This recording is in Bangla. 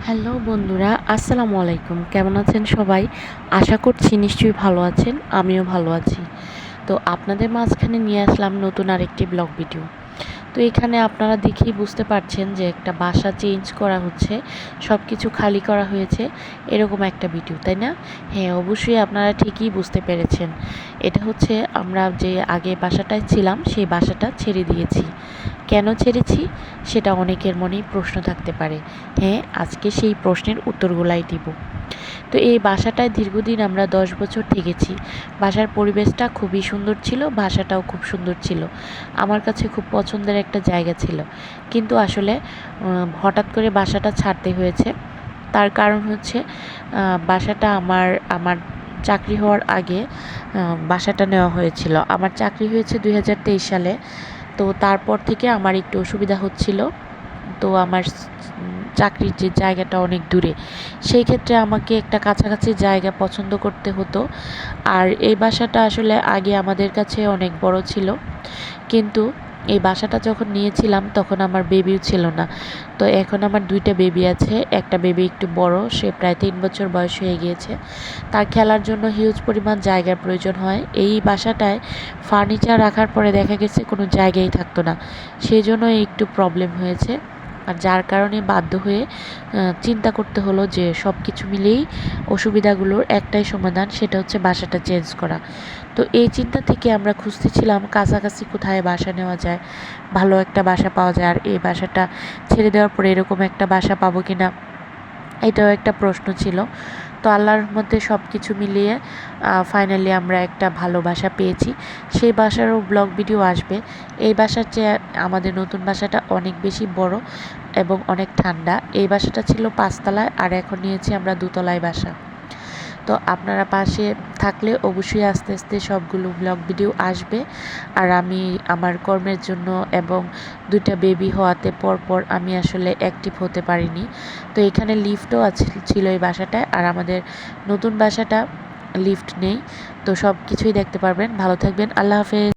হ্যালো বন্ধুরা, আসসালামু আলাইকুম। কেমন আছেন সবাই? আশা করছি নিশ্চয়ই ভালো আছেন। আমিও ভালো আছি। তো আপনাদের মাঝখানে নিয়ে আসলাম নতুন আরেকটি ব্লগ ভিডিও। তো এখানে আপনারা দেখেই বুঝতে পারছেন যে একটা বাসা চেঞ্জ করা হচ্ছে, সব কিছু খালি করা হয়েছে, এরকম একটা ভিডিও, তাই না? হ্যাঁ, অবশ্যই আপনারা ঠিকই বুঝতে পেরেছেন। এটা হচ্ছে আমরা যে আগে বাসাটায় ছিলাম সেই বাসাটা ছেড়ে দিয়েছি। কেন ছেড়েছি সেটা অনেকের মনেই প্রশ্ন থাকতে পারে। হ্যাঁ, আজকে সেই প্রশ্নের উত্তরগুলাই দিব। তো এই বাসাটায় দীর্ঘদিন আমরা 10 বছর থেকেছি। বাসার পরিবেশটা খুবই সুন্দর ছিল, বাসাটাও খুব সুন্দর ছিল। আমার কাছে খুব পছন্দের একটা জায়গা ছিল। কিন্তু আসলে হঠাৎ করে বাসাটা ছাড়তে হয়েছে। তার কারণ হচ্ছে বাসাটা আমার চাকরি হওয়ার আগে বাসাটা নেওয়া হয়েছিল। আমার চাকরি হয়েছে 2023 সালে। তো তারপর থেকে আমার একটু অসুবিধা হচ্ছিল। তো আমার চাকরির যে জায়গাটা অনেক দূরে, সেই ক্ষেত্রে আমাকে একটা কাছাকাছি জায়গা পছন্দ করতে হতো। আর এই বাসাটা আসলে আগে আমাদের কাছে অনেক বড় ছিল, কিন্তু এই বাসাটা যখন নিয়েছিলাম তখন আমার বেবিও ছিল না। তো এখন আমার 2টা বেবি আছে। একটা বেবি একটু বড়, সে প্রায় 3 বছর বয়স হয়ে গিয়েছে। তার খেলার জন্য হিউজ পরিমাণ জায়গার প্রয়োজন হয়। এই বাসাটায় ফার্নিচার রাখার পরে দেখা গেছে কোনো জায়গাই থাকতো না, সেই জন্য একটু প্রবলেম হয়েছে। আর যার কারণে বাধ্য হয়ে চিন্তা করতে হলো যে সব কিছু মিলেই অসুবিধাগুলোর একটাই সমাধান, সেটা হচ্ছে বাসাটা চেঞ্জ করা। তো এই চিন্তা থেকে আমরা খুঁজতেছিলাম কাছাকাছি কোথায় বাসা নেওয়া যায়, ভালো একটা বাসা পাওয়া যায়। আর এই বাসাটা ছেড়ে দেওয়ার পরে এরকম একটা বাসা পাবো কি না, এটাও একটা প্রশ্ন ছিল। তো আল্লাহর মধ্যে সব কিছু মিলিয়ে ফাইনালি আমরা একটা ভালো বাসা পেয়েছি। সেই বাসারও ব্লগ ভিডিও আসবে। এই বাসার চেয়ে আমাদের নতুন বাসাটা অনেক বেশি বড় এবং অনেক ঠান্ডা। এই বাসাটা ছিল 5 তলায়, আর এখন নিয়েছি আমরা 2 তলায় বাসা। তো আপনারা পাশে থাকলে অবশ্যই আস্তে আস্তে সবগুলো ব্লগ ভিডিও আসবে। আর আমি আমার কর্মের জন্য এবং 2টা বেবি হওয়াতে পরপর আমি আসলে অ্যাক্টিভ হতে পারিনি। তো এখানে লিফটও ছিল এই বাসাটায়, আর আমাদের নতুন বাসাটা লিফট নেই। তো সব কিছুই দেখতে পারবেন। ভালো থাকবেন। আল্লাহ হাফেজ।